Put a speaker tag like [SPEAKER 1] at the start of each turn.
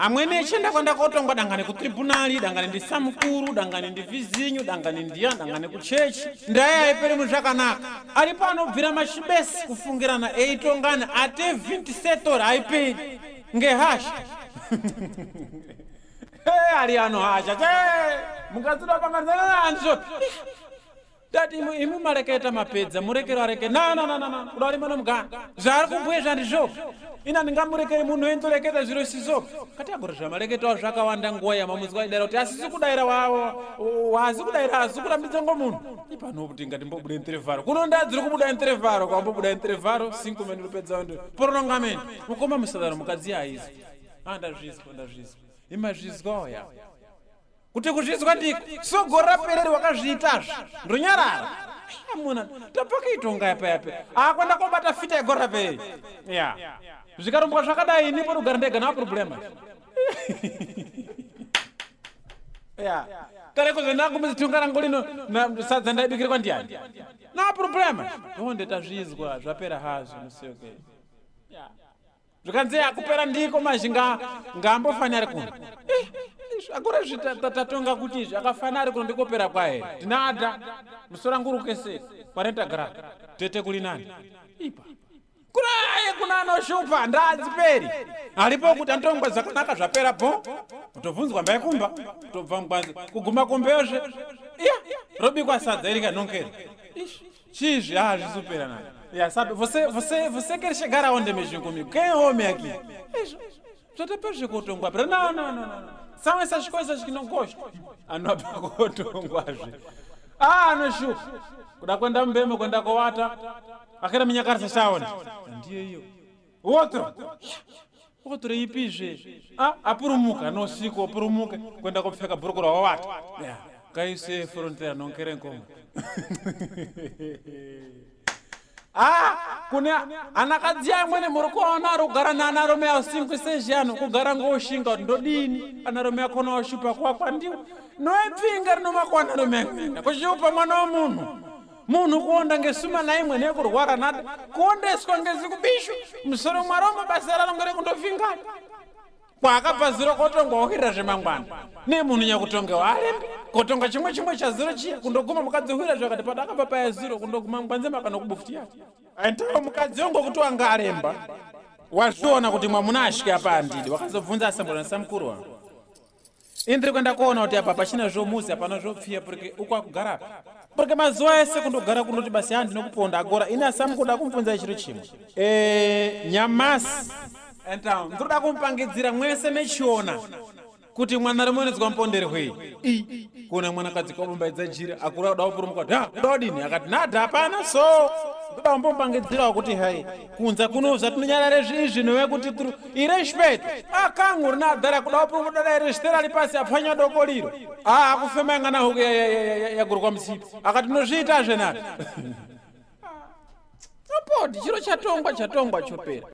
[SPEAKER 1] amwene echenda kwenda kotongwa dangane ku tribunali, dangane ndi samukuru, dangane ndi vizinyu, dangane ndiya, dangane ku chechi, ndaye ayipere muzvakanaka. Ali pano bvira machibesi kufungirana eitongana ate 27 ora ayiperi ngehasha. Ali ano hasha mukazira pangana anzopi dati imu mareketa mapedza murekero areke na kudali mano mugana zvari kubhuye zvandizvopi ina ndingamurekere munhu entoreketa zviro sizvopi kati agora zvamareketawo zvakawanda nguva yamamuzwa idara kuti asisi kudaira wazi kudaira asi kurambidza ngo munhu ipano kuti ngatimbobuda intervaro kuno ndadziri kubuda intervaro kwambobuda intervaro 5 minutes pedza ndo prolongamento mukoma musadaro mukadzi aizi ndazvizwa imazvizwa ya kuti kuzvizwa ndiko sogora pereri wakazviitazvo ndonyarara muna tapakaitonga yapayape akwenda kobata fita yagora pereri ya zvikaromboka zvakadai nipo rugara ndega na problema ya kare kuzenda kumzitunga rangu lino na sadza ndaibikirwa ndiani na problema ndonde tazvizwa zvapera hazvo musioke ya zvikanze akupera ndiko mazhinga ngambofanira kuno akura zvitatonga kuti zvakafana ari kuno ndikopera kwaye tinada musora nguruke se parenta gra tete kulinani ipa kuna anoshupa ndadziperi alipo kuti antongwa zakanaka zvapera po utobvunzwa mbaikumba utobva mngwanzi kuguma kombeyozve iya robikwa sadza iri kanonkera chizvi zvizopera nani ya sabe você quer chegar aonde mesmo comigo quem é homem aqui Zvatapezve kutongwa pera no. São essas coisas que não gosto. Anopa kutongwazve. Anoshuka. Kuda kwenda mbemo kwenda kowata. Akera minyakarisa saona. Ndiyo hiyo. Outro ipizve. Apurumuka no siku apurumuka kwenda kupfeka bhuruku rawawata. Yeah. Kaise frontier non kerenko. Kuna anakadzi amwene muri kuona rogara naanarume avo 5-6 ano kugara ngoshinga kuti ndodini anarume akona washupa kwakwa ndiwo noipinga rinomakwana rume amwene kushupa mwana womunhu kuonda ngesuma naimwe nekurwara nada kuondeswa ngezikubishu musoro mwaromo basa ralongere kundovingana kwakabva ziro kotongwa wakirira zvemangwana nemunhu nyakutongewa alembe kotonga chimwe cha ziro chiya kundoguma mukadzihwira zvakati pada akapapa ya ziro kundoguma mngwanze makana kubufuti yake aitawo mukadzi ongo kuti wanga alemba wazviona kuti mwamuna asvike apa andidi wakazobvunza asambona samukuru wangu indiri kwenda kuona kuti apa pachina zvomuzi apana zvopfiya porque ukwakugara apa porque mazuva ese kundogara kundoti basi handi nokuponda agora ine asamukuda kumubvunza chiro chimwe nyamasi então ndoda kumupangidzira mwese mechiona kuti mwana rimonedzwa muponderwe kuna mwana kadzi kabombaidza jira akura dawo purumuka dodini akati nada hapana so ndoda kumbopangidzira kuti hai kunza kuno zvatinonyarare izvi nowe kuti irespect akangu rinadhara kudawo purumuka dada irestera lipasi apfanya doko liro akufema ngana huku yagurwa musipi akati nozviitazve nada apodi chiro chatongwa chopera